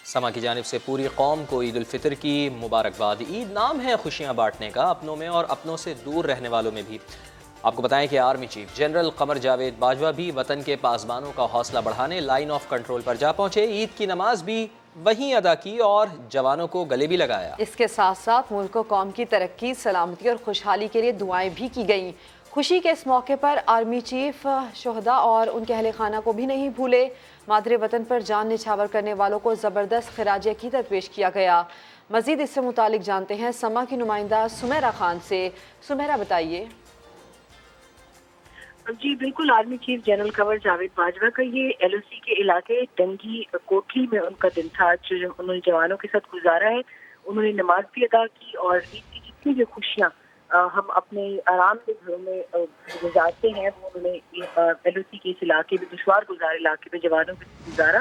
سما کی جانب سے پوری قوم کو عید الفطر کی مبارکباد۔ عید نام ہے خوشیاں بانٹنے کا، اپنوں میں اور اپنوں سے دور رہنے والوں میں بھی۔ آپ کو بتائیں کہ army chief general Qamar Javed Bajwa بھی وطن کے پاسبانوں کا حوصلہ بڑھانے لائن آف کنٹرول پر جا پہنچے۔ عید کی نماز بھی وہیں ادا کی اور جوانوں کو گلے بھی لگایا۔ اس کے ساتھ ساتھ ملک و قوم کی ترقی، سلامتی اور خوشحالی کے لیے دعائیں بھی کی گئیں۔ خوشی کے اس موقع پر آرمی چیف شہداء اور ان کے اہل خانہ کو بھی نہیں بھولے۔ مادر وطن پر جان نچھاور کرنے والوں کو زبردست خراج عقیدت پیش کیا گیا۔ مزید اس سے متعلق جانتے ہیں سما کی نمائندہ سمیرہ خان سے۔ سمیرہ بتائیے۔ جی بالکل، army chief general Qamar Javed Bajwa کا یہ ایل او سی کے علاقے ڈنگی کوٹلی میں ان کا دن تھا جو انہوں نے جوانوں کے ساتھ گزارا ہے۔ انہوں نے نماز بھی ادا کی اور عید کی جتنی بھی خوشیاں ہم اپنے آرام کے گھروں میں گزارتے ہیں وہ انہوں نے ایل او سی کے اس علاقے میں، دشوار گزار علاقے میں جوانوں کے ساتھ گزارا۔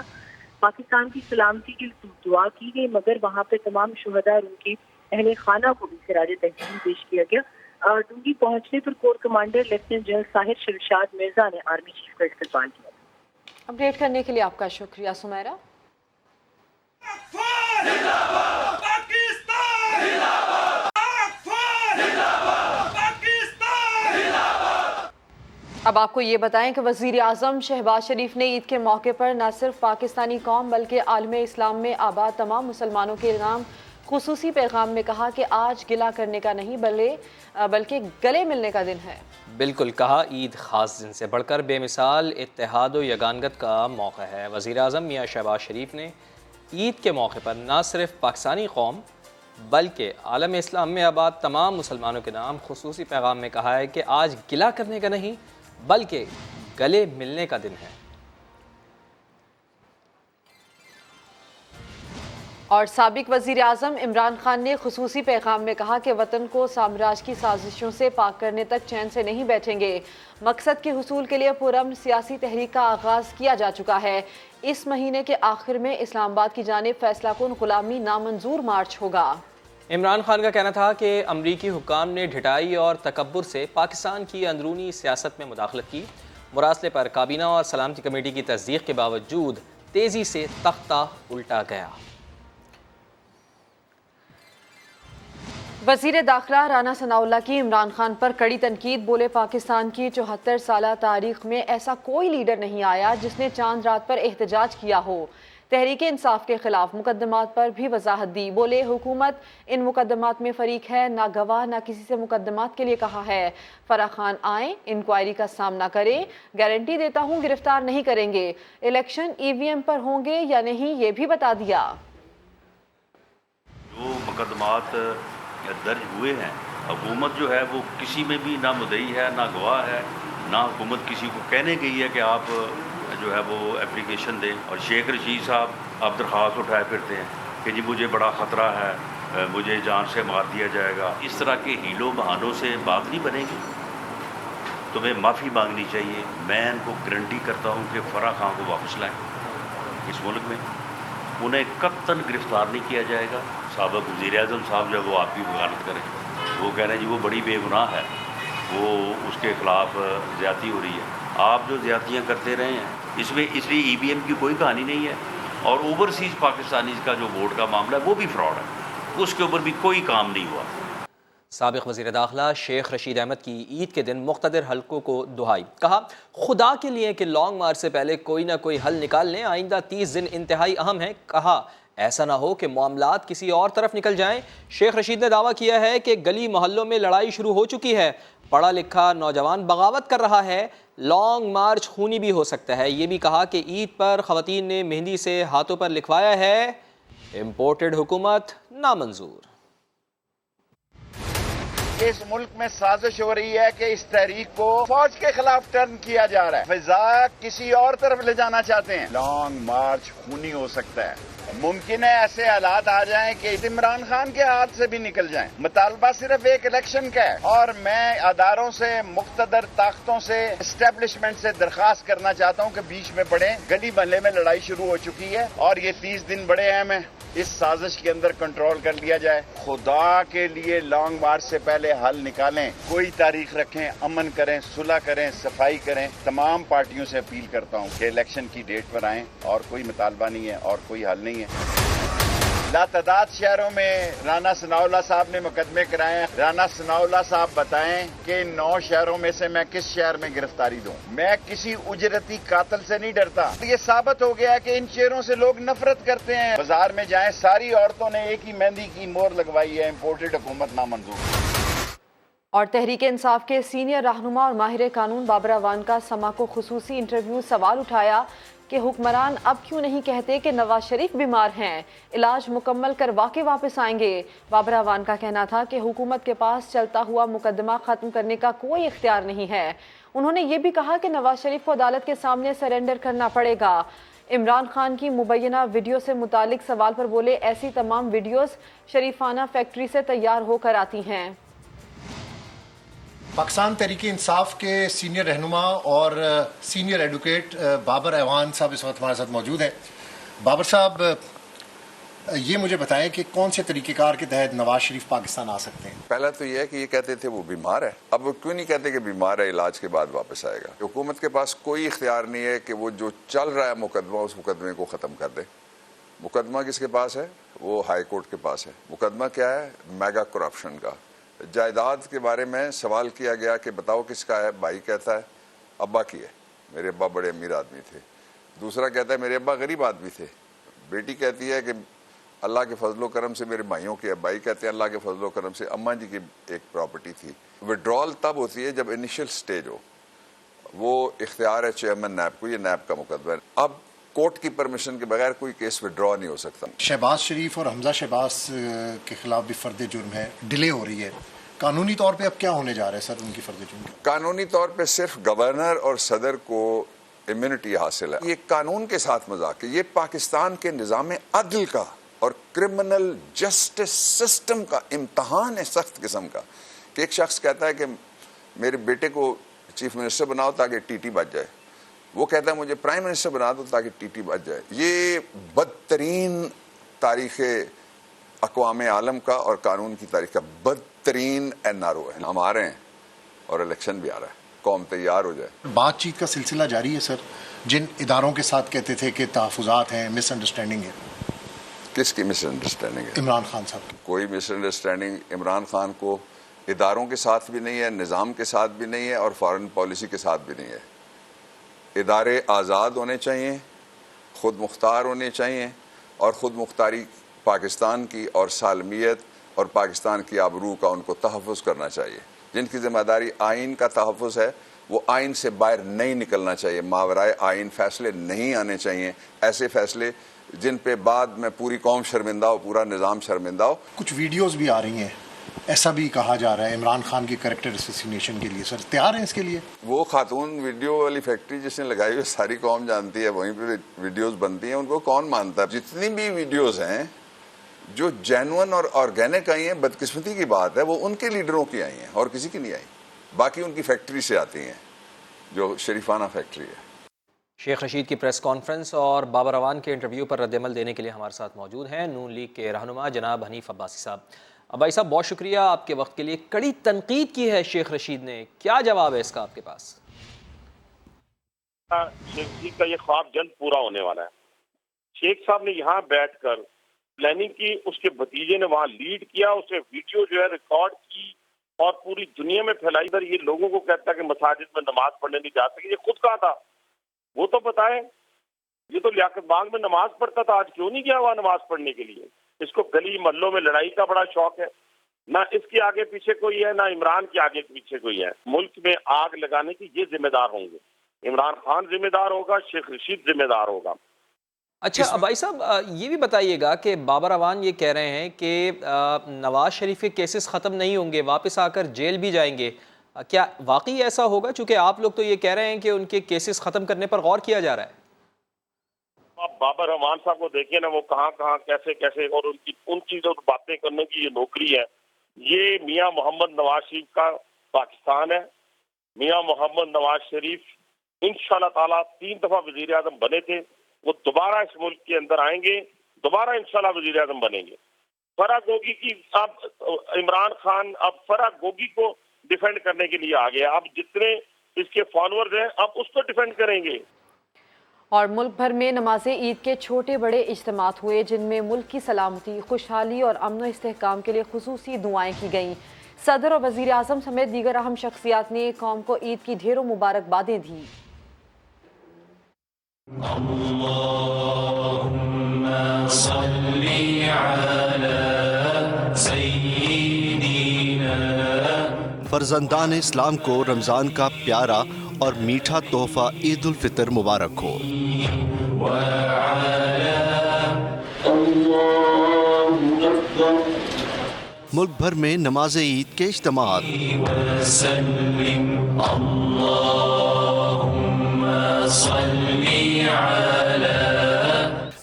پاکستان کی سلامتی کی دعا کی گئی، مگر وہاں پہ تمام شہداء اور ان کے اہل خانہ کو بھی خراج تحسین پیش کیا گیا۔ ڈونگی پہنچنے پر corps commander lieutenant general Tahir Shamshad Mirza نے آرمی چیف کا استقبال کیا۔ اپڈیٹ کرنے کے لیے آپ کا شکریہ سمیرہ۔ اب آپ کو یہ بتائیں کہ وزیر اعظم شہباز شریف نے عید کے موقع پر نہ صرف پاکستانی قوم بلکہ عالم اسلام میں آباد تمام مسلمانوں کے نام خصوصی پیغام میں کہا کہ آج گلہ کرنے کا نہیں بلکہ گلے ملنے کا دن ہے۔ بالکل کہا، عید خاص دن سے بڑھ کر بے مثال اتحاد و یگانگت کا موقع ہے۔ وزیر اعظم میاں شہباز شریف نے عید کے موقع پر نہ صرف پاکستانی قوم بلکہ عالم اسلام میں آباد تمام مسلمانوں کے نام خصوصی پیغام میں کہا ہے کہ آج گلہ کرنے کا نہیں بلکہ گلے ملنے کا دن ہے۔ اور سابق وزیر اعظم عمران خان نے خصوصی پیغام میں کہا کہ وطن کو سامراج کی سازشوں سے پاک کرنے تک چین سے نہیں بیٹھیں گے۔ مقصد کے حصول کے لیے پرامن سیاسی تحریک کا آغاز کیا جا چکا ہے۔ اس مہینے کے آخر میں اسلام آباد کی جانب فیصلہ کن غلامی نامنظور مارچ ہوگا۔ عمران خان کا کہنا تھا کہ امریکی حکام نے ڈھٹائی اور تکبر سے پاکستان کی اندرونی سیاست میں مداخلت کی۔ مراسلے پر کابینہ اور سلامتی کمیٹی کی تصدیق کے باوجود تیزی سے تختہ الٹا گیا۔ وزیر داخلہ رانا ثناء اللہ کی عمران خان پر کڑی تنقید۔ بولے پاکستان کی 74 سالہ تاریخ میں ایسا کوئی لیڈر نہیں آیا جس نے چاند رات پر احتجاج کیا ہو۔ تحریک انصاف کے خلاف مقدمات پر بھی وضاحت دی۔ بولے حکومت ان مقدمات میں فریق ہے، نہ گواہ نہ کسی سے مقدمات کے لیے کہا ہے۔ فرح خان آئیں، انکوائری کا سامنا کریں، گارنٹی دیتا ہوں گرفتار نہیں کریں گے۔ الیکشن ای وی ایم پر ہوں گے یا نہیں یہ بھی بتا دیا۔ جو مقدمات درج ہوئے ہیں، حکومت جو ہے وہ کسی میں بھی نہ مدعی ہے نہ گواہ ہے، نہ حکومت کسی کو کہنے گئی ہے کہ آپ جو ہے وہ اپلیکیشن دیں۔ اور شیخ رشید صاحب آپ درخواست اٹھائے پھرتے ہیں کہ جی مجھے بڑا خطرہ ہے، مجھے جان سے مار دیا جائے گا۔ اس طرح کے ہیلوں بہانوں سے بات نہیں بنے گی، تمہیں معافی مانگنی چاہیے۔ میں ان کو گارنٹی کرتا ہوں کہ فرح خان کو واپس لائیں اس ملک میں، انہیں قطعاً گرفتار نہیں کیا جائے گا۔ سابق وزیر اعظم صاحب جو وہ آپ کی وکالت کریں، وہ کہہ رہے ہیں جی وہ بڑی بے گناہ ہے، وہ اس کے خلاف زیادتی ہو رہی ہے۔ آپ جو زیادتیاں کرتے رہے ہیں اس میں، اس لیے ای وی ایم کی کوئی کہانی نہیں ہے۔ اور اوورسیز پاکستانیز کا جو ووٹ کا معاملہ ہے وہ بھی فراڈ ہے، اس کے اوپر بھی کوئی کام نہیں ہوا۔ سابق وزیر داخلہ شیخ رشید احمد کی عید کے دن مقتدر حلقوں کو دہائی، کہا خدا کے لیے کہ لانگ مارچ سے پہلے کوئی نہ کوئی حل نکال لیں، آئندہ 30 دن انتہائی اہم ہیں۔ کہا ایسا نہ ہو کہ معاملات کسی اور طرف نکل جائیں۔ شیخ رشید نے دعویٰ کیا ہے کہ گلی محلوں میں لڑائی شروع ہو چکی ہے، پڑھا لکھا نوجوان بغاوت کر رہا ہے، لانگ مارچ خونی بھی ہو سکتا ہے۔ یہ بھی کہا کہ عید پر خواتین نے مہندی سے ہاتھوں پر لکھوایا ہے، امپورٹڈ حکومت نامنظور۔ اس ملک میں سازش ہو رہی ہے کہ اس تحریک کو فوج کے خلاف ٹرن کیا جا رہا ہے، فضا کسی اور طرف لے جانا چاہتے ہیں۔ لانگ مارچ خونی ہو سکتا ہے، ممکن ہے ایسے حالات آ جائیں کہ عمران خان کے ہاتھ سے بھی نکل جائیں۔ مطالبہ صرف ایک الیکشن کا ہے، اور میں اداروں سے، مقتدر طاقتوں سے، اسٹیبلشمنٹ سے درخواست کرنا چاہتا ہوں کہ بیچ میں پڑیں۔ گلی محلے میں لڑائی شروع ہو چکی ہے اور یہ 30 دن بڑے اہم ہیں، اس سازش کے اندر کنٹرول کر لیا جائے۔ خدا کے لیے لانگ مارچ سے پہلے حل نکالیں، کوئی تاریخ رکھیں، امن کریں، صلح کریں، صفائی کریں۔ تمام پارٹیوں سے اپیل کرتا ہوں کہ الیکشن کی ڈیٹ پر آئیں، اور کوئی مطالبہ نہیں ہے اور کوئی حل نہیں ہے۔ लातादाद शहरों में राना सनाउल्लाह साहब ने मुकदमे कराए हैं। राना सनाउल्लाह साहब बताएं कि 9 शहरों में से मैं किस शहर में गिरफ्तारी दूं। मैं किसी उजरती कातिल से नहीं डरता। ये साबित हो गया है कि इन शेरों से लोग नफरत करते हैं। बाजार में जाएं, सारी औरतों ने एक ही मेहंदी की मोहर लगवाई है, इम्पोर्टेड हुकूमत नामंजूर। और तहरीक इंसाफ के सीनियर रहनुमा और माहिर कानून बाबर अवान का समा को खुसूसी इंटरव्यू सवाल उठाया कि हुक्मरान अब क्यों नहीं कहते कि नवाज शरीफ बीमार हैं, इलाज मुकम्मल करवा के वापस आएंगे। बाबर अवान का कहना था कि हुकूमत के पास चलता हुआ मुकदमा ख़त्म करने का कोई इख्तियार नहीं है। उन्होंने ये भी कहा कि नवाज शरीफ को अदालत के सामने सरेंडर करना पड़ेगा। इमरान खान की मुबैना वीडियो से मुतालिक सवाल पर बोले, ऐसी तमाम वीडियोज़ शरीफाना फैक्ट्री से तैयार होकर आती हैं। पाकिस्तान तहरीक इंसाफ के सीनियर रहनुमा और सीनियर एडवोकेट बाबर अवान साहब इस वक्त हमारे साथ मौजूद हैं। बाबर साहब, ये मुझे बताएं कि कौन से तरीक़ेकार के तहत नवाज शरीफ पाकिस्तान आ सकते हैं? पहला तो ये है कि ये कहते थे वो बीमार है, अब वो क्यों नहीं कहते कि बीमार है, इलाज के बाद वापस आएगा। हुकूमत के पास कोई इख्तियार नहीं है कि वो जो चल रहा है मुकदमा, उस मुकदमे को ख़त्म कर दे। मुकदमा किसके पास है? वो हाई कोर्ट के पास है। मुकदमा क्या है? मेगा करप्शन का। जायदाद के बारे में सवाल किया गया कि बताओ किसका है, भाई कहता है अब्बा की है, मेरे अब्बा बड़े अमीर आदमी थे। दूसरा कहता है मेरे अब्बा गरीब आदमी थे। बेटी कहती है कि अल्लाह के फजलो करम से मेरे भाइयों के है। भाई कहते हैं अल्लाह के फजलो करम से अम्मा जी की एक प्रॉपर्टी थी। विड्रॉल तब होती है जब इनिशियल स्टेज हो, वो इख्तियार है चेयरमैन नैब को, ये नैब का मुकदमा है। अब कोर्ट की परमिशन के बगैर कोई केस विड्रॉ नहीं हो सकता। शहबाज शरीफ और हमजा शहबाज के खिलाफ भी फर्द जुर्म है, डिले हो रही है। कानूनी तौर पे अब क्या होने जा रहा है सर उनकी फर्द जुर्म? कानूनी तौर पे सिर्फ गवर्नर और सदर को इम्यूनिटी हासिल है। ये कानून के साथ मजाक है। ये पाकिस्तान के निज़ाम अदल का और क्रिमिनल जस्टिस सिस्टम का इम्तहान है सख्त किस्म का, कि एक शख्स कहता है कि मेरे बेटे को चीफ मिनिस्टर बनाओ ताकि टीटी बच जाए, वो कहता है मुझे प्राइम मिनिस्टर बना दो ताकि टीटी बच जाए। ये बदतरीन तारीख़ अक़वाम आलम का और कानून की तारीख़ का बदतरीन एनआरओ है। हम आ रहे हैं और इलेक्शन भी आ रहा है, कौम तैयार हो जाए। बातचीत का सिलसिला जारी है सर, जिन इदारों के साथ कहते थे कि तहफ़्फ़ुज़ात हैं, मिसअंडरस्टैंडिंग है। किसकी मिसअंडरस्टैंडिंग है? इमरान खान साहब की। कोई मिसअंडरस्टैंडिंग इमरान खान को इदारों के साथ भी नहीं है, निज़ाम के साथ भी नहीं है और फॉरेन पॉलिसी के साथ भी नहीं है। इदारे आज़ाद होने चाहिए, ख़ुद मुख्तार होने चाहिए और ख़ुद मुख्तारी पाकिस्तान की और सालमियत और पाकिस्तान की आबरू का उनको तहफ़्फ़ुज़ करना चाहिए। जिनकी ज़िम्मेदारी आइन का तहफ़्फ़ुज़ है, वो आइन से बाहर नहीं निकलना चाहिए। मावराए आइन फ़ैसले नहीं आने चाहिए, ऐसे फ़ैसले जिन पे बाद में पूरी कौम शर्मिंदा हो, पूरा निज़ाम शर्मिंदा हो। कुछ वीडियोज़ भी आ रही हैं, ऐसा भी कहा जा रहा है इमरान खान की कैरेक्टर असैसिनेशन के लिए। सर तैयार हैं इसके लिए? वो खातून वीडियो वाली फैक्ट्री जिसने लगाई हुई सारी कौम जानती है, वहीं पे वीडियोस बनती हैं, उनको कौन मानता है? जितनी भी वीडियोस हैं जो जेन्युइन और ऑर्गेनिक आई हैं, बदकिस्मती की बात है वो उनके लीडरों की आई हैं और किसी की नहीं आई। बाकी उनकी फैक्ट्री से आती हैं, जो शरीफाना फैक्ट्री है। शेख रशीद की प्रेस कॉन्फ्रेंस और बाबर अवान के इंटरव्यू पर रद्दमल देने के लिए हमारे साथ मौजूद हैं नून लीग के रहनुमा जनाब हनीफ अब्बासी साहब। भाई साहब, बहुत शुक्रिया आपके वक्त के लिए। कड़ी तनकीद की है शेख रशीद ने, क्या जवाब है इसका आपके पास? शेख रशीद का ये ख्वाब जल्द पूरा होने वाला है। शेख साहब ने यहाँ बैठकर प्लानिंग की, उसके भतीजे ने वहाँ लीड किया, उसने वीडियो जो है रिकॉर्ड की और पूरी दुनिया में फैलाई। इधर ये लोगों को कहता है कि मसाजिद में नमाज पढ़ने नहीं जा सकते, ये खुद कहा था, वो तो बताए। ये तो लियाकत बाग में नमाज पढ़ता था, आज क्यों नहीं गया वहाँ नमाज पढ़ने के लिए? इसको गली मोहल्लों में लड़ाई का बड़ा शौक है। ना इसके आगे पीछे कोई है, ना इमरान के आगे पीछे कोई है। मुल्क में आग लगाने की ये जिम्मेदार होंगे। इमरान खान जिम्मेदार होगा, शेख रशीद जिम्मेदार होगा। अच्छा भाई साहब, ये भी बताइएगा कि बाबर अवान ये कह रहे हैं कि नवाज शरीफ के केसेस ख़त्म नहीं होंगे, वापस आकर जेल भी जाएंगे। क्या वाकई ऐसा होगा? चूँकि आप लोग तो ये कह रहे हैं कि उनके केसेस ख़त्म करने पर गौर किया जा रहा है। आप बाबर अवान साहब को देखिए ना, वो कहाँ कहाँ कैसे कैसे, और उनकी जो बातें करने की ये नौकरी है, ये मियाँ मोहम्मद नवाज शरीफ का पाकिस्तान है। मियाँ मोहम्मद नवाज शरीफ इंशाल्लाह ताला 3 दफा वजीर आजम बने थे, वो दोबारा इस मुल्क के अंदर आएंगे, दोबारा इंशाल्लाह वजीर आजम बनेंगे। फराह गोगी की अब इमरान खान अब फराह गोगी को डिफेंड करने के लिए आ गया। अब जितने इसके फॉलोअर्स हैं अब उसको डिफेंड करेंगे। اور ملک بھر میں نماز عید کے چھوٹے بڑے اجتماعات ہوئے، جن میں ملک کی سلامتی، خوشحالی اور امن و استحکام کے لیے خصوصی دعائیں کی گئیں۔ صدر اور وزیر اعظم سمیت دیگر اہم شخصیات نے قوم کو عید کی ڈھیروں مبارکبادیں دیں۔ اللہم صلی علی سیدنا۔ فرزندان اسلام کو رمضان کا پیارا اور میٹھا تحفہ عید الفطر مبارک ہو۔ ملک بھر میں نماز عید کے اجتماعات۔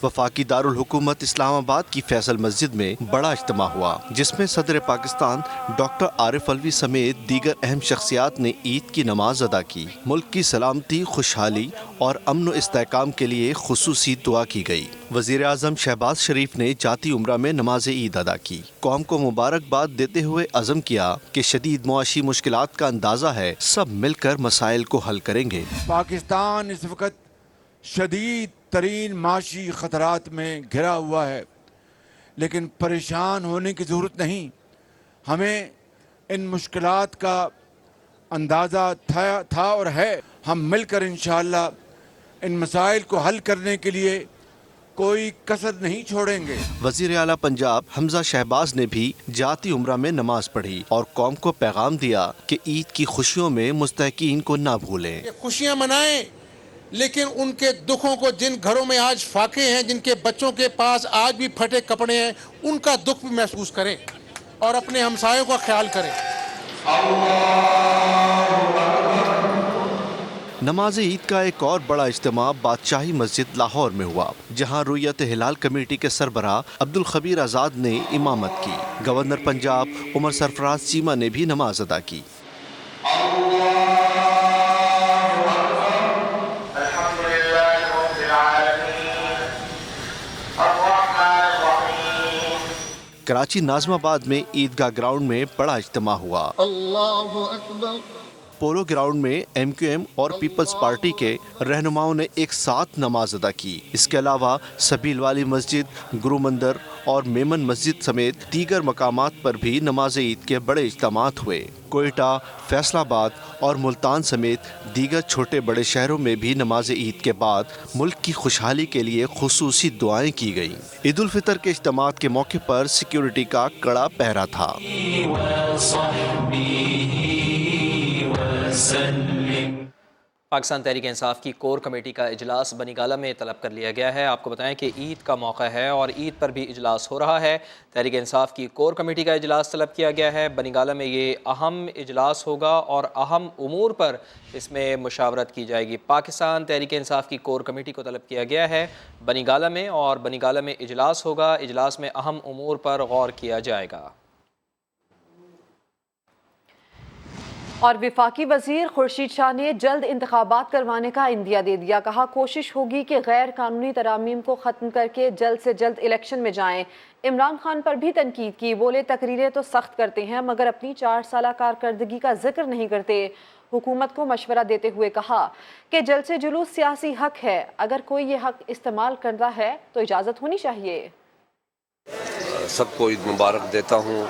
وفاقی دارالحکومت اسلام آباد کی فیصل مسجد میں بڑا اجتماع ہوا، جس میں صدر پاکستان ڈاکٹر عارف علوی سمیت دیگر اہم شخصیات نے عید کی نماز ادا کی۔ ملک کی سلامتی، خوشحالی اور امن و استحکام کے لیے خصوصی دعا کی گئی۔ وزیر اعظم شہباز شریف نے جاتی عمرہ میں نماز عید ادا کی۔ قوم کو مبارکباد دیتے ہوئے عزم کیا کہ شدید معاشی مشکلات کا اندازہ ہے، سب مل کر مسائل کو حل کریں گے۔ پاکستان اس وقت شدید ترین معاشی خطرات میں گھرا ہوا ہے، لیکن پریشان ہونے کی ضرورت نہیں۔ ہمیں ان مشکلات کا اندازہ تھا اور ہے۔ ہم مل کر انشاءاللہ ان مسائل کو حل کرنے کے لیے کوئی کسر نہیں چھوڑیں گے۔ وزیر اعلیٰ پنجاب حمزہ شہباز نے بھی جاتی عمرہ میں نماز پڑھی اور قوم کو پیغام دیا کہ عید کی خوشیوں میں مستحقین کو نہ بھولیں۔ خوشیاں منائیں، لیکن ان کے دکھوں کو، جن گھروں میں آج فاقے ہیں، جن کے بچوں کے پاس آج بھی پھٹے کپڑے ہیں، ان کا دکھ بھی محسوس کریں اور اپنے ہمسایوں کا خیال کریں۔ نماز عید کا ایک اور بڑا اجتماع بادشاہی مسجد لاہور میں ہوا، جہاں رویت ہلال کمیٹی کے سربراہ عبدالخبیر آزاد نے امامت کی۔ گورنر پنجاب عمر سرفراز چیمہ نے بھی نماز ادا کی۔ کراچی ناظم آباد میں عیدگاہ گراؤنڈ میں بڑا اجتماع ہوا۔ اللہ اکبر۔ پولو گراؤنڈ میں ایم کیو ایم اور پیپلز پارٹی کے رہنماؤں نے ایک ساتھ نماز ادا کی۔ اس کے علاوہ سبیل والی مسجد، گرو مندر اور میمن مسجد سمیت دیگر مقامات پر بھی نماز عید کے بڑے اجتماعات ہوئے۔ کوئٹہ، فیصل آباد اور ملتان سمیت دیگر چھوٹے بڑے شہروں میں بھی نماز عید کے بعد ملک کی خوشحالی کے لیے خصوصی دعائیں کی گئیں۔ عید الفطر کے اجتماعات کے موقع پر سیکیورٹی کا کڑا پہرا تھا۔ پاکستان تحریک انصاف کی کور کمیٹی کا اجلاس بنی گالہ میں طلب کر لیا گیا ہے۔ آپ کو بتائیں کہ عید کا موقع ہے اور عید پر بھی اجلاس ہو رہا ہے۔ تحریک انصاف کی کور کمیٹی کا اجلاس طلب کیا گیا ہے۔ بنی گالہ میں یہ اہم اجلاس ہوگا اور اہم امور پر اس میں مشاورت کی جائے گی۔ پاکستان تحریک انصاف کی کور کمیٹی کو طلب کیا گیا ہے بنی گالہ میں، اور بنی گالہ میں اجلاس ہوگا۔ اجلاس میں اہم امور پر غور کیا جائے گا۔ اور وفاقی وزیر خورشید شاہ نے جلد انتخابات کروانے کا عندیہ دے دیا۔ کہا کوشش ہوگی کہ غیر قانونی ترامیم کو ختم کر کے جلد سے جلد الیکشن میں جائیں۔ عمران خان پر بھی تنقید کی، بولے تقریریں تو سخت کرتے ہیں مگر اپنی 4 سالہ کارکردگی کا ذکر نہیں کرتے۔ حکومت کو مشورہ دیتے ہوئے کہا کہ جلسے جلوس سیاسی حق ہے، اگر کوئی یہ حق استعمال کرتا ہے تو اجازت ہونی چاہیے۔ سب کو عید مبارک دیتا ہوں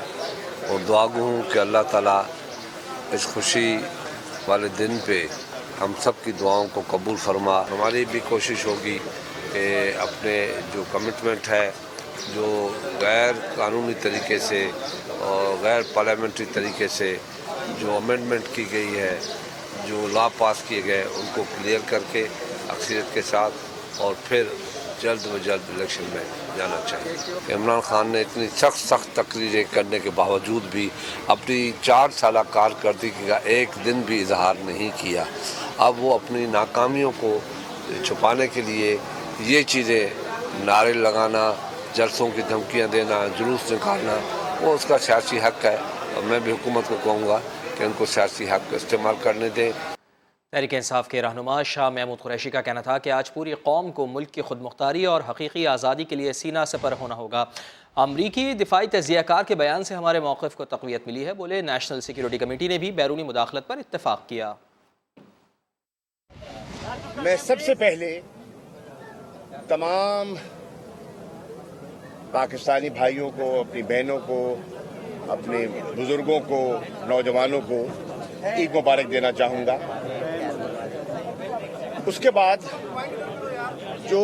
اور دعا گو ہوں کہ اللہ تعالیٰ اس خوشی والے دن پہ ہم سب کی دعاؤں کو قبول فرما۔ ہماری بھی کوشش ہوگی کہ اپنے جو کمٹمنٹ ہے، جو غیر قانونی طریقے سے اور غیر پارلیمنٹری طریقے سے جو امینڈمنٹ کی گئی ہے، جو لا پاس کیے گئے، ان کو کلیئر کر کے اکثریت کے ساتھ اور پھر جلد و جلد الیکشن میں جانا چاہیے۔ عمران خان نے اتنی سخت تقریریں کرنے کے باوجود بھی اپنی 4 سالہ کارکردگی کا ایک دن بھی اظہار نہیں کیا۔ اب وہ اپنی ناکامیوں کو چھپانے کے لیے یہ چیزیں، نعرے لگانا، جلسوں کی دھمکیاں دینا، جلوس نکالنا، وہ اس کا سیاسی حق ہے، اور میں بھی حکومت کو کہوں گا کہ ان کو سیاسی حق استعمال کرنے دیں۔ تحریک انصاف کے رہنما شاہ محمود قریشی کا کہنا تھا کہ آج پوری قوم کو ملک کی خود مختاری اور حقیقی آزادی کے لیے سینہ سپر ہونا ہوگا۔ امریکی دفاعی تجزیہ کار کے بیان سے ہمارے موقف کو تقویت ملی ہے، بولے نیشنل سیکیورٹی کمیٹی نے بھی بیرونی مداخلت پر اتفاق کیا۔ میں سب سے پہلے तमाम पाकिस्तानी भाइयों को, अपनी बहनों को, अपने बुजुर्गों को, नौजवानों को ईद मुबारक देना चाहूँगा। उसके बाद जो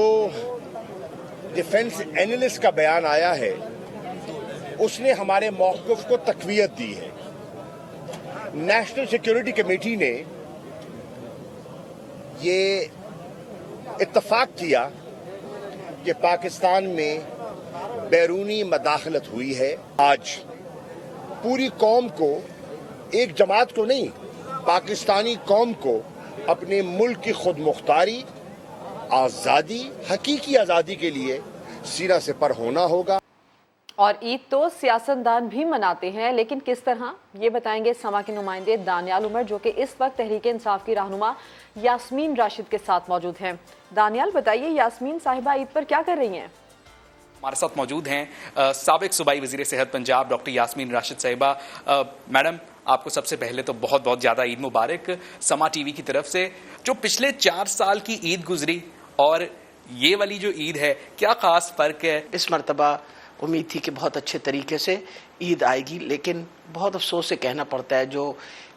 डिफेंस एनालिस्ट का बयान आया है उसने हमारे मौक़िफ़ को तक़वियत दी है। नेशनल सिक्योरिटी कमेटी ने ये इत्तफाक किया कि पाकिस्तान में बैरूनी मदाखलत हुई है। आज पूरी कौम को, एक जमात को नहीं, पाकिस्तानी कौम को अपने मुल्क की खुद मुख्तारी, आज़ादी, हकीकी आज़ादी के लिए सीना से पर होना होगा। और ईद तो सियासतदान भी मनाते हैं, लेकिन किस तरह, ये बताएंगे समा के नुमाइंदे दानियाल उमर, जो कि इस वक्त तहरीक इंसाफ की रहनुमा यास्मीन राशिद के साथ मौजूद हैं। दानियाल बताइए, यास्मीन साहिबा ईद पर क्या कर रही हैं? हमारे साथ मौजूद हैं साबिक सूबाई वज़ीर सेहत पंजाब डॉक्टर यास्मीन राशिद साहिबा। मैडम, आपको सबसे पहले तो बहुत बहुत ज़्यादा ईद मुबारक समा टीवी की तरफ से। जो पिछले 4 साल की ईद गुजरी और ये वाली जो ईद है, क्या ख़ास फ़र्क है? इस मरतबा उम्मीद थी कि बहुत अच्छे तरीके से ईद आएगी, लेकिन बहुत अफसोस से कहना पड़ता है जो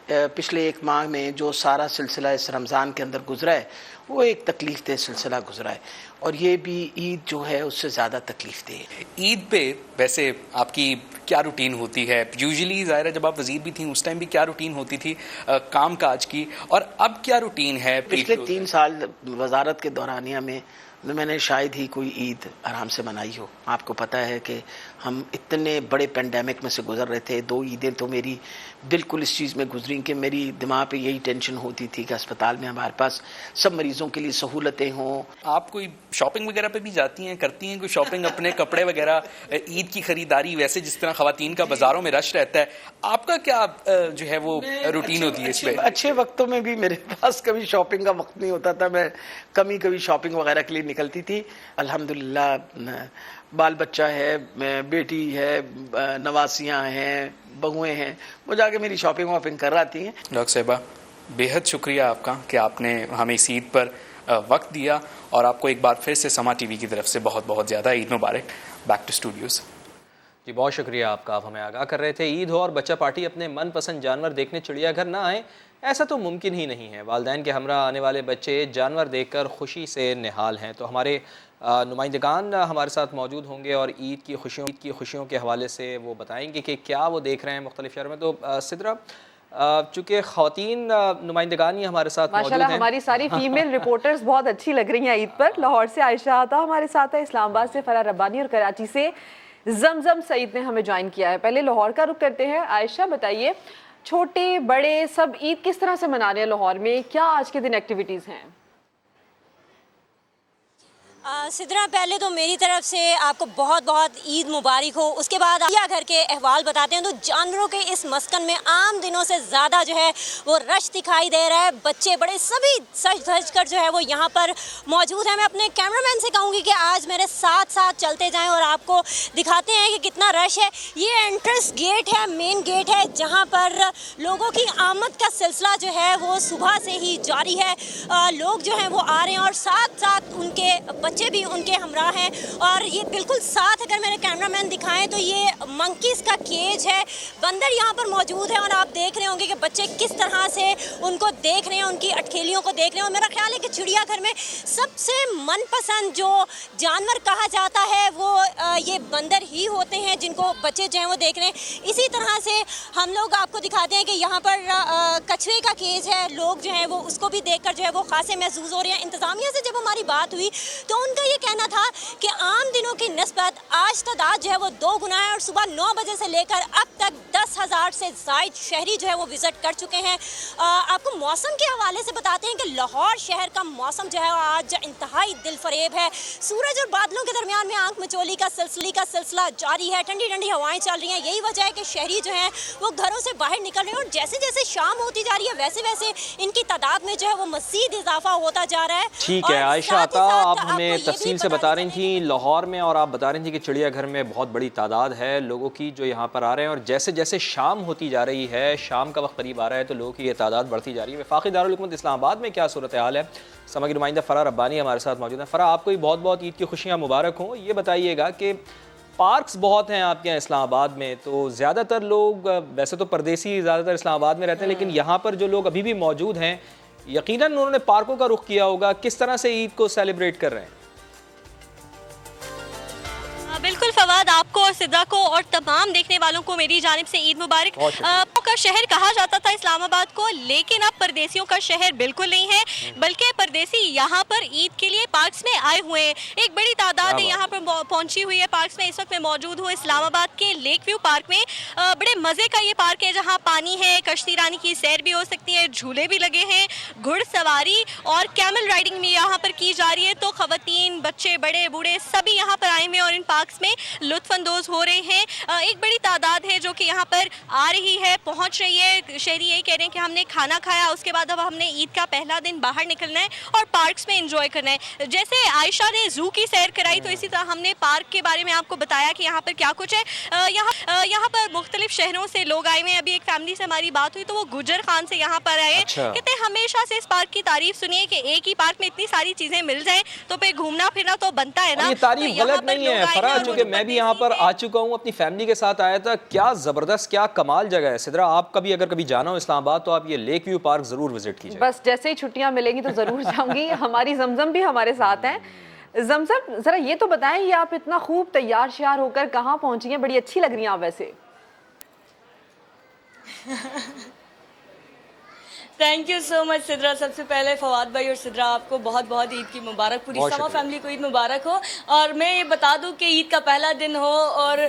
पिछले 1 माह में जो सारा सिलसिला इस रमज़ान के अंदर गुजरा है वो एक तकलीफ दह सिलसिला गुजरा है, और ये भी ईद जो है उससे ज़्यादा तकलीफ दह है। ईद पे वैसे आपकी क्या रूटीन होती है? यूजुअली ज़ाहिर है जब आप वज़ीर भी थी उस टाइम भी क्या रूटीन होती थी काम काज की, और अब क्या रूटीन है? पिछले 3 साल वजारत के दौरानिया में मैंने शायद ही कोई ईद आराम से मनाई हो। आपको पता है कि हम इतने बड़े पेंडेमिक में से गुजर रहे थे। 2 ईदें तो मेरी बिल्कुल इस चीज़ में गुजरी कि मेरी दिमाग पे यही टेंशन होती थी कि अस्पताल में हमारे पास सब मरीज़ों के लिए सहूलतें हों। आप कोई शॉपिंग वगैरह पे भी जाती हैं, करती हैं कोई शॉपिंग, अपने कपड़े वगैरह, ईद की खरीदारी? वैसे जिस तरह ख़वातीन का बाज़ारों में रश रहता है, आपका क्या जो है वो रूटीन होती है इस पर? अच्छे वक्तों में भी मेरे पास कभी शॉपिंग का वक्त नहीं होता था, मैं कभी शॉपिंग वगैरह के लिए निकलती थी। अल्हम्दुलिल्लाह बाल बच्चा है, बेटी है, नवासियाँ हैं, बहुएं हैं, वो जाके मेरी शॉपिंग वॉपिंग कर रही हैं। डॉक्टर साहिबा, बेहद शुक्रिया आपका कि आपने हमें इस ईद पर वक्त दिया, और आपको एक बार फिर से समा टीवी की तरफ से बहुत बहुत ज़्यादा ईद मुबारक। Back to studios. जी बहुत शुक्रिया आपका। आप हमें आगाह कर रहे थे, ईद हो और बच्चा पार्टी अपने मनपसंद जानवर देखने चिड़ियाघर ना आए, ऐसा तो मुमकिन ही नहीं है। वालिदैन के हमरा आने वाले बच्चे जानवर देखकर खुशी से निहाल हैं। तो हमारे नुमाइंदगान हमारे साथ मौजूद होंगे और ईद की खुशियों के हवाले से वो बताएंगे कि क्या वो देख रहे हैं मुख्तलिफ शहरों में। तो सिद्रा, चूँकि ख़वातीन नुमाइंदगान ही हमारे साथ मौजूद हैं, हमारी सारी फीमेल रिपोर्टर्स बहुत अच्छी लग रही हैं ईद पर। लाहौर से आयशा आता हमारे साथ है, इस्लामाबाद से फराह रब्बानी और कराची से जमजम सईद ने हमें ज्वाइन किया है। पहले लाहौर का रुख करते हैं। आयशा बताइए, छोटे बड़े सब ईद किस तरह से मना रहे हैं लाहौर में? क्या आज के दिन एक्टिविटीज़ हैं? सिद्रा, पहले तो मेरी तरफ से आपको बहुत बहुत ईद मुबारक हो। उसके बाद या घर के अहवाल बताते हैं तो जानवरों के इस मस्कन में आम दिनों से ज़्यादा जो है वो रश दिखाई दे रहा है। बच्चे बड़े सभी सज धज कर जो है वो यहाँ पर मौजूद हैं। मैं अपने कैमरामैन से कहूँगी कि आज मेरे साथ साथ चलते जाएं और आपको दिखाते हैं कि कितना रश है। ये एंट्रेंस गेट है, मेन गेट है, जहाँ पर लोगों की आमद का सिलसिला जो है वो सुबह से ही जारी है। लोग जो हैं वो आ रहे हैं और साथ साथ उनके बच्चे भी उनके हमरा हैं। और ये बिल्कुल साथ अगर मेरे कैमरामैन दिखाएं तो ये मंकीज़ का केज है, बंदर यहाँ पर मौजूद है और आप देख रहे होंगे कि बच्चे किस तरह से उनको देख रहे हैं, उनकी अटखेलियों को देख रहे हैं। और मेरा ख्याल है कि चिड़ियाघर में सबसे मनपसंद जो जानवर कहा जाता है वो ये बंदर ही होते हैं, जिनको बच्चे जो हैं वो देख रहे हैं। इसी तरह से हम लोग आपको दिखाते हैं कि यहाँ पर कछुए का केज है। लोग जो हैं वो उसको भी देखकर जो है वो खासे महसूस हो रहे हैं। इंतज़ामिया से जब हमारी बात हुई तो उनका ये कहना था कि आम दिनों की निस्बत आज तादाद जो है वो 2 गुना है और सुबह 9 बजे से लेकर अब तक 10,000 से ज़ायद शहरी जो है वो विज़िट कर चुके हैं। आपको मौसम के हवाले से बताते हैं कि लाहौर शहर का मौसम जो है आज इंतहाई दिल फरेब है। सूरज और बादलों के दरमियान में आंख मचोली का सिलसिला जारी है। ठंडी ठंडी हवाएं चल रही हैं। यही वजह है कि शहरी जो हैं वो घरों से बाहर निकल रहे हैं और जैसे जैसे शाम होती जा रही है वैसे वैसे इनकी तादाद में जो है वो मज़ीद इजाफा होता जा रहा है। ठीक है आयशा आता, आप हमें ये भी तफसील से बता रही थी लाहौर में, और आप बता रही थी कि चिड़िया घर में बहुत बड़ी तादाद है लोगों की जो यहाँ पर आ रहे हैं, और जैसे जैसे शाम होती जा रही है, शाम का वक्त करीब आ रहा है, तो लोगों की ये तादाद बढ़ती जा रही है। वफाकी दारुल हुकूमत इस्लामाबाद में क्या सूरत हाल है, समा की नुमाइंदा फ़रा रब्बानी हमारे साथ मौजूद है। फ़रा, आपको भी बहुत बहुत ईद की खुशियाँ मुबारक हों। ये बताइएगा कि पार्क्स बहुत हैं आपके यहाँ इस्लामाबाद में, तो ज़्यादातर लोग, वैसे तो परदेसी ज़्यादातर इस्लामाबाद में रहते हैं, लेकिन यहाँ पर जो लोग अभी भी मौजूद हैं यकीनन उन्होंने पार्कों का रुख किया होगा। किस तरह से ईद को सेलिब्रेट कर रहे हैं? बिल्कुल फवाद, आपको और सिद्रा को और तमाम देखने वालों को मेरी जानिब से ईद मुबारक। का शहर कहा जाता था इस्लामाबाद को, लेकिन अब परदेसियों का शहर बिल्कुल नहीं है, बल्कि परदेसी यहाँ पर ईद के लिए पार्क्स में आए हुए हैं। एक बड़ी तादाद है यहाँ पर पहुंची हुई है पार्क्स में। इस वक्त मैं मौजूद हूँ इस्लामाबाद के लेक व्यू पार्क में। बड़े मज़े का ये पार्क है जहाँ पानी है, कश्ती रानी की सैर भी हो सकती है, झूले भी लगे हैं, घुड़सवारी और कैमल राइडिंग भी यहाँ पर की जा रही है। तो खवातीन, बच्चे, बड़े बूढ़े सभी यहाँ पर आए हुए हैं और इन पार्क्स में लुत्फानंदोज हो रहे हैं। एक बड़ी तादाद है जो कि यहाँ पर आ रही है, पहुँच रही है। शहरी यही कह रहे हैं कि हमने खाना खाया, उसके बाद अब हमने ईद का पहला दिन बाहर निकलना है और पार्क्स में एंजॉय करना है। जैसे आयशा ने जू की सैर कराई, तो इसी तरह हमने पार्क के बारे में आपको बताया कि यहाँ पर क्या कुछ है। यहाँ पर मुख्तलिफ शहरों से लोग आए हुए हैं। अभी एक फैमिली से हमारी बात हुई तो वो गुजर खान से यहाँ पर आए। कहते हैं हमेशा से इस पार्क की तारीफ सुनी है कि एक ही पार्क में इतनी सारी चीजें मिल जाएं तो फिर घूमना फिरना तो बनता है ना। ये तारीफ गलत नहीं है फरा, चूंकि मैं भी यहाँ पर आ चुका हूँ, अपनी फैमिली के साथ आया था। क्या जबरदस्त, क्या कमाल जगह है। सिद्रा, आप कभी अगर कभी जाना हो इस्लामाबाद तो आप ये लेक व्यू पार्क जरूर विजिट कीजिए। बस जैसे ही छुट्टियां मिलेंगी तो जरूर जाऊंगी। हमारी जमजम भी हमारे साथ हैं। जमजम, जरा ये तो बताएं, ये आप इतना खूब तैयार श्यार होकर कहाँ पहुंची हैं? बड़ी अच्छी लग रही हैं आप वैसे। Thank you so much Sidra. सबसे पहले फवाद भाई और सिद्रा, आपको बहुत बहुत ईद की मुबारक, पूरी समा फैमिली को ईद मुबारक हो। और मैं ये बता दूं कि ईद का पहला दिन हो और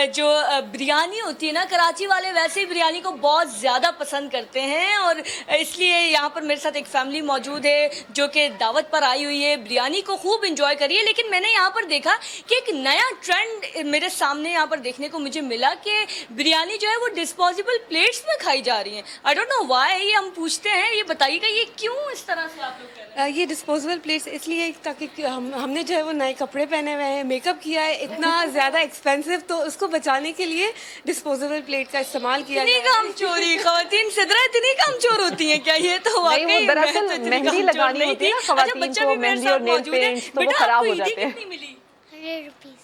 जो बिरयानी होती है ना, कराची वाले वैसे ही बिरयानी को बहुत ज़्यादा पसंद करते हैं, और इसलिए यहाँ पर मेरे साथ एक फैमिली मौजूद है जो कि दावत पर आई हुई है, बिरयानी को खूब इंजॉय करी है। लेकिन मैंने यहाँ पर देखा कि एक नया ट्रेंड मेरे सामने यहाँ पर देखने को मुझे मिला कि बिरयानी जो है वो डिस्पोजेबल प्लेट्स में खाई जा रही है। आई डोंट नो व्हाई, हम पूछते हैं, ये बताइएगा ये क्यों इस तरह से आप लोग कर रहे हैं? ये डिस्पोजेबल प्लेट्स इसलिए ताकि हमने जो है वो नए कपड़े पहने हुए हैं, मेकअप किया है, इतना ज़्यादा एक्सपेंसिव, तो उसको बचाने के लिए डिस्पोजेबल प्लेट का इस्तेमाल किया इतनी काम चोरी खवातीन सिद्रा, इतनी काम चोर होती हैं क्या? ये तो वाकई दरअसल मेहंदी लगानी होती है ना खवातीन को, मेहंदी और नेल पेंट्स, तो वो खराब हो जाते हैं। 100 रुपीस।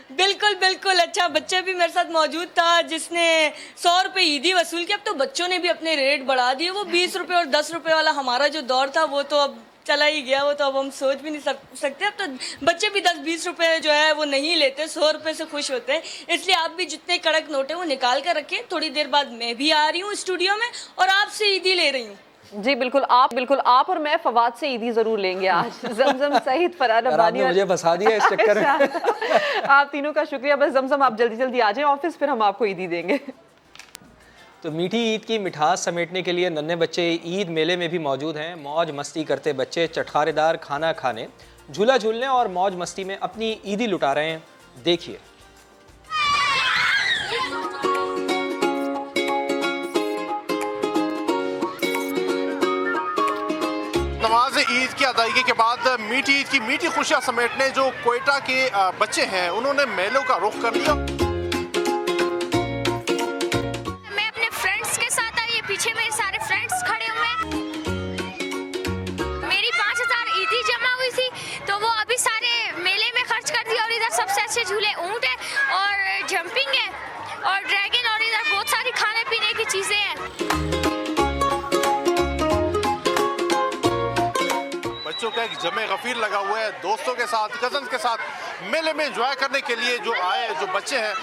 बिल्कुल बिल्कुल। अच्छा, बच्चा भी मेरे साथ मौजूद था जिसने 100 रुपये ईदी वसूल किया। अब तो बच्चों ने भी अपने रेट बढ़ा दिए। वो 20 रुपये और 10 रुपये वाला हमारा जो दौर था वो तो अब चला ही गया, वो तो अब हम सोच भी नहीं सकते। अब तो बच्चे भी 10-20 रुपये जो है वो नहीं लेते, 100 रुपये से खुश होते हैं। इसलिए आप भी जितने कड़क नोट हैं वो निकाल कर रखें। थोड़ी देर बाद मैं भी आ रही हूँ स्टूडियो में और आपसे ईदी ले रही हूँ। जी बिल्कुल, आप और मैं फवाद से ईदी जरूर लेंगे आज। जमजम सईद, फरा रब्बानी, मुझे फंसा दिया इस चक्कर में। आप तीनों का शुक्रिया। बस जमजम आप जल्दी जल्दी आ जाएं ऑफिस, फिर हम आपको ईदी देंगे। तो मीठी ईद की मिठास समेटने के लिए नन्हे बच्चे ईद मेले में भी मौजूद हैं। मौज मस्ती करते बच्चे चटखारेदार खाना खाने, झूला झूलने और मौज मस्ती में अपनी ईदी लुटा रहे हैं। देखिए। नमाज ईद की अदायगी के बाद मीठी ईद की मीठी खुशियां समेटने जो क्वेटा के बच्चे हैं उन्होंने मेलों का रुख कर लिया। मैं अपने फ्रेंड्स के साथ आई, पीछे मेरे सारे फ्रेंड्स खड़े हुए हैं। मेरी 5000 ईदी जमा हुई थी तो वो अभी सारे मेले में खर्च कर दी। और इधर सबसे अच्छे झूले ऊंट है और जंपिंग है और ड्रैगन, और इधर बहुत सारी खाने पीने की चीजें हैं। बच्चों का एक जमे गफीर लगा हुआ है। दोस्तों के साथ, कजन्स के साथ मेले में एंजॉय करने के लिए जो आए जो बच्चे हैं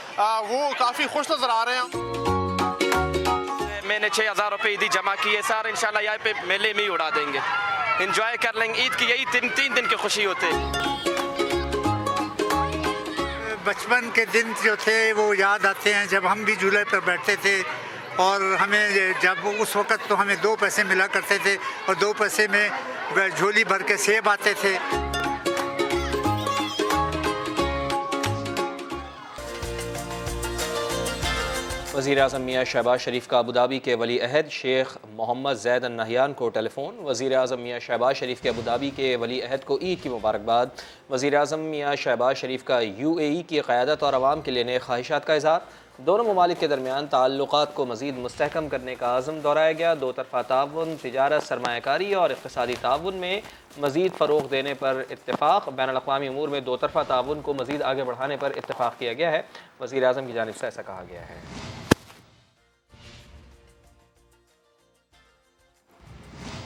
वो काफ़ी खुश नजर आ रहे हैं। मैंने 6000 रुपये ईदी जमा की है। सारे इंशाल्लाह यहाँ पे मेले में ही उड़ा देंगे, एंजॉय कर लेंगे। ईद की यही तीन दिन की खुशी होते हैं। बचपन के दिन जो थे वो याद आते हैं, जब हम भी झूले पर बैठते थे और हमें जब उस वक़्त तो हमें 2 पैसे मिला करते थे और 2 पैसे में झोली भर के सेब आते थे। وزیر اعظم میاں شہباز شریف کا ابوظہبی کے ولی عہد شیخ محمد زید النہیان کو ٹیلی فون۔ وزیر اعظم میاں شہباز شریف کے ابوظہبی کے ولی عہد کو عید کی مبارکباد۔ وزیر اعظم میاں شہباز شریف کا UAE کی قیادت اور عوام کے لیے نیک خواہشات کا اظہار۔ دونوں ممالک کے درمیان تعلقات کو مزید مستحکم کرنے کا عزم دہرایا گیا۔ دو طرفہ تعاون، تجارت، سرمایہ کاری اور اقتصادی تعاون میں مزید فروغ دینے پر اتفاق۔ بین الاقوامی امور میں دو طرفہ تعاون کو مزید آگے بڑھانے پر اتفاق کیا گیا ہے۔ وزیر اعظم کی جانب سے ایسا کہا گیا ہے۔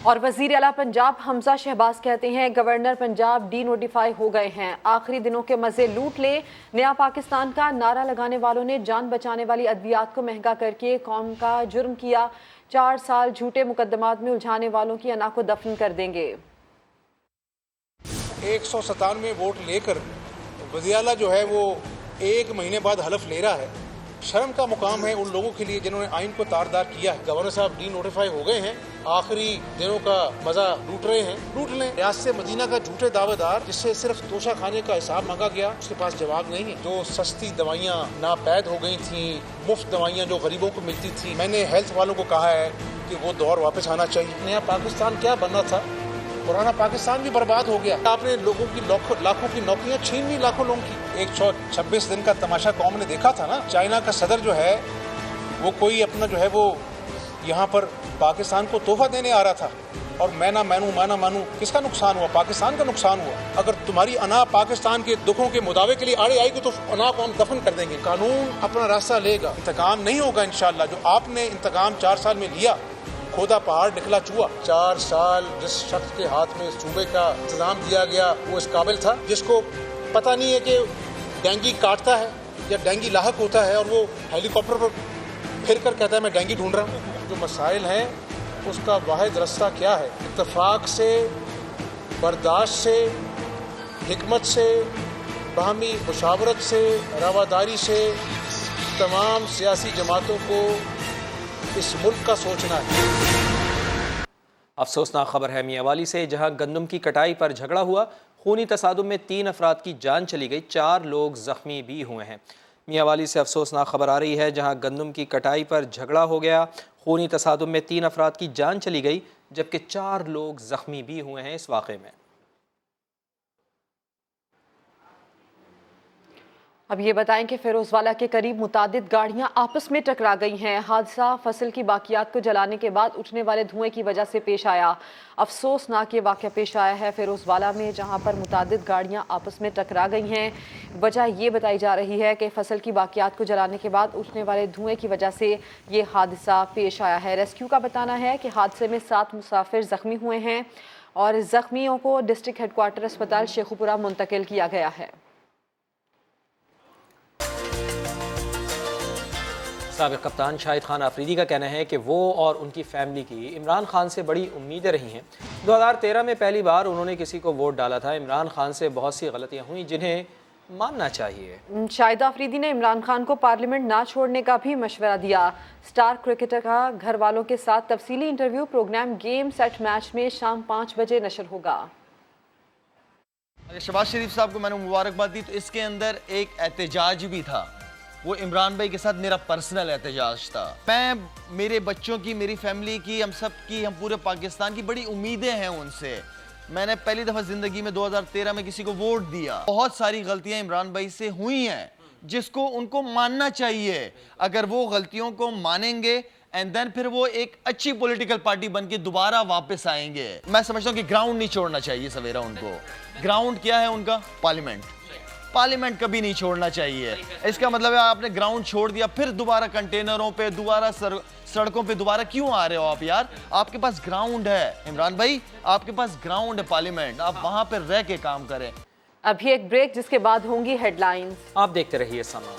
اور وزیر اعلیٰ پنجاب حمزہ شہباز کہتے ہیں گورنر پنجاب ڈی نوٹیفائی ہو گئے ہیں۔ آخری دنوں کے مزے لوٹ لے، نیا پاکستان کا نعرہ لگانے والوں نے جان بچانے والی ادویات کو مہنگا کر کے قوم کا جرم کیا۔ 4 سال جھوٹے مقدمات میں الجھانے والوں کی انا کو دفن کر دیں گے۔ 197 ووٹ لے کر وزیر اعلیٰ جو ہے وہ 1 مہینے بعد حلف لے رہا ہے۔ شرم کا مقام ہے ان لوگوں کے لیے جنہوں نے آئین کو تاردار کیا ہے۔ گورنر صاحب ڈی نوٹیفائی ہو گئے ہیں، آخری دنوں کا مزہ لوٹ رہے ہیں، لوٹ لیں۔ ریاست مدینہ کا جھوٹے دعوے دار جس سے صرف توشہ خانے کا حساب مانگا گیا، اس کے پاس جواب نہیں ہے۔ جو سستی دوائیاں ناپید ہو گئی تھیں، مفت دوائیاں جو غریبوں کو ملتی تھیں، میں نے ہیلتھ والوں کو کہا ہے کہ وہ دور واپس آنا چاہیے۔ نیا پاکستان کیا بننا تھا، پرانا پاکستان بھی برباد ہو گیا۔ آپ نے لوگوں کی لاکھوں کی نوکریاں چھین لی، لاکھوں لوگوں کی۔ 126 دن کا تماشا قوم نے دیکھا تھا نا۔ چائنا کا صدر جو ہے وہ کوئی اپنا جو ہے وہ یہاں پر پاکستان کو تحفہ دینے آ رہا تھا، اور میں نہ مانوں کس کا نقصان ہوا؟ پاکستان کا نقصان ہوا۔ اگر تمہاری انا پاکستان کے دکھوں کے مداوے کے لیے آڑے آئے گی تو انا کو ہم دفن کر دیں گے۔ قانون اپنا راستہ لے گا، انتقام نہیں ہوگا انشاءاللہ۔ جو آپ نے انتقام 4 سال میں لیا، کھودا پہاڑ نکلا چوہا۔ 4 سال جس شخص کے ہاتھ میں صوبے کا انتظام دیا گیا وہ اس قابل تھا، جس کو پتہ نہیں ہے کہ ڈینگی کاٹتا ہے یا ڈینگی لاحق ہوتا ہے، اور وہ ہیلی کاپٹر پر پھر کر کہتا ہے میں ڈینگی ڈھونڈ رہا ہوں۔ جو مسائل ہیں اس کا واحد رستہ کیا ہے؟ اتفاق سے، برداشت سے، حکمت سے، باہمی مشاورت سے، رواداری سے تمام سیاسی جماعتوں کو اس ملک کا سوچنا ہے۔ افسوسناک خبر ہے میاں والی سے، جہاں گندم کی کٹائی پر جھگڑا ہوا، خونی تصادم میں 3 افراد کی جان چلی گئی، 4 لوگ زخمی بھی ہوئے ہیں۔ میاں والی سے افسوسناک خبر آ رہی ہے، جہاں گندم کی کٹائی پر جھگڑا ہو گیا، خونی تصادم میں 3 افراد کی جان چلی گئی، جبکہ 4 لوگ زخمی بھی ہوئے ہیں اس واقعے میں۔ اب یہ بتائیں کہ فیروز والا کے قریب متعدد گاڑیاں آپس میں ٹکرا گئی ہیں۔ حادثہ فصل کی باقیات کو جلانے کے بعد اٹھنے والے دھوئیں کی وجہ سے پیش آیا۔ افسوسناک یہ واقعہ پیش آیا ہے فیروز والا میں، جہاں پر متعدد گاڑیاں آپس میں ٹکرا گئی ہیں۔ وجہ یہ بتائی جا رہی ہے کہ فصل کی باقیات کو جلانے کے بعد اٹھنے والے دھوئیں کی وجہ سے یہ حادثہ پیش آیا ہے۔ ریسکیو کا بتانا ہے کہ حادثے میں 7 مسافر زخمی ہوئے ہیں اور زخمیوں کو ڈسٹرکٹ ہیڈ کوارٹر اسپتال شیخو پورہ منتقل کیا گیا ہے۔ سابق کپتان شاہد خان آفریدی کا کہنا ہے کہ وہ اور ان کی فیملی کی عمران خان سے بڑی امیدیں رہی ہیں۔ 2013 میں پہلی بار انہوں نے کسی کو ووٹ ڈالا تھا۔ عمران خان سے بہت سی غلطیاں ہوئیں جنہیں ماننا چاہیے۔ شاہد آفریدی نے عمران خان کو پارلیمنٹ نہ چھوڑنے کا بھی مشورہ دیا۔ سٹار کرکٹر کا گھر والوں کے ساتھ تفصیلی interview program game set match میں شام 5 بجے نشر ہوگا۔ شہباز شریف صاحب کو میں نے مبارکباد دی تو اس کے اندر ایک احتجاج بھی تھا، وہ عمران بھائی کے ساتھ میرا پرسنل احتجاج تھا۔ میں میرے بچوں کی، میری فیملی کی، ہم سب کی، ہم پورے پاکستان کی بڑی امیدیں ہیں ان سے۔ میں نے پہلی دفعہ زندگی میں 2013 میں کسی کو ووٹ دیا۔ بہت ساری غلطیاں عمران بھائی سے ہوئی ہیں جس کو ان کو ماننا چاہیے۔ اگر وہ غلطیوں کو مانیں گے اینڈ دین پھر وہ ایک اچھی پولیٹیکل پارٹی بن کے دوبارہ واپس آئیں گے۔ میں سمجھتا ہوں کہ گراؤنڈ نہیں چھوڑنا چاہیے سویرا ان کو۔ گراؤنڈ کیا ہے ان کا؟ پارلیمنٹ کبھی نہیں چھوڑنا چاہیے۔ اس کا مطلب ہے آپ نے گراؤنڈ چھوڑ دیا پھر دوبارہ کنٹینروں پہ، دوبارہ سڑکوں پہ دوبارہ کیوں آ رہے ہو آپ یار؟ آپ کے پاس گراؤنڈ ہے عمران بھائی، آپ کے پاس گراؤنڈ ہے پارلیمنٹ، آپ وہاں پہ رہ کے کام کریں۔ ابھی ایک بریک جس کے بعد ہوں گی ہیڈ لائنز۔ آپ دیکھتے رہیے سما۔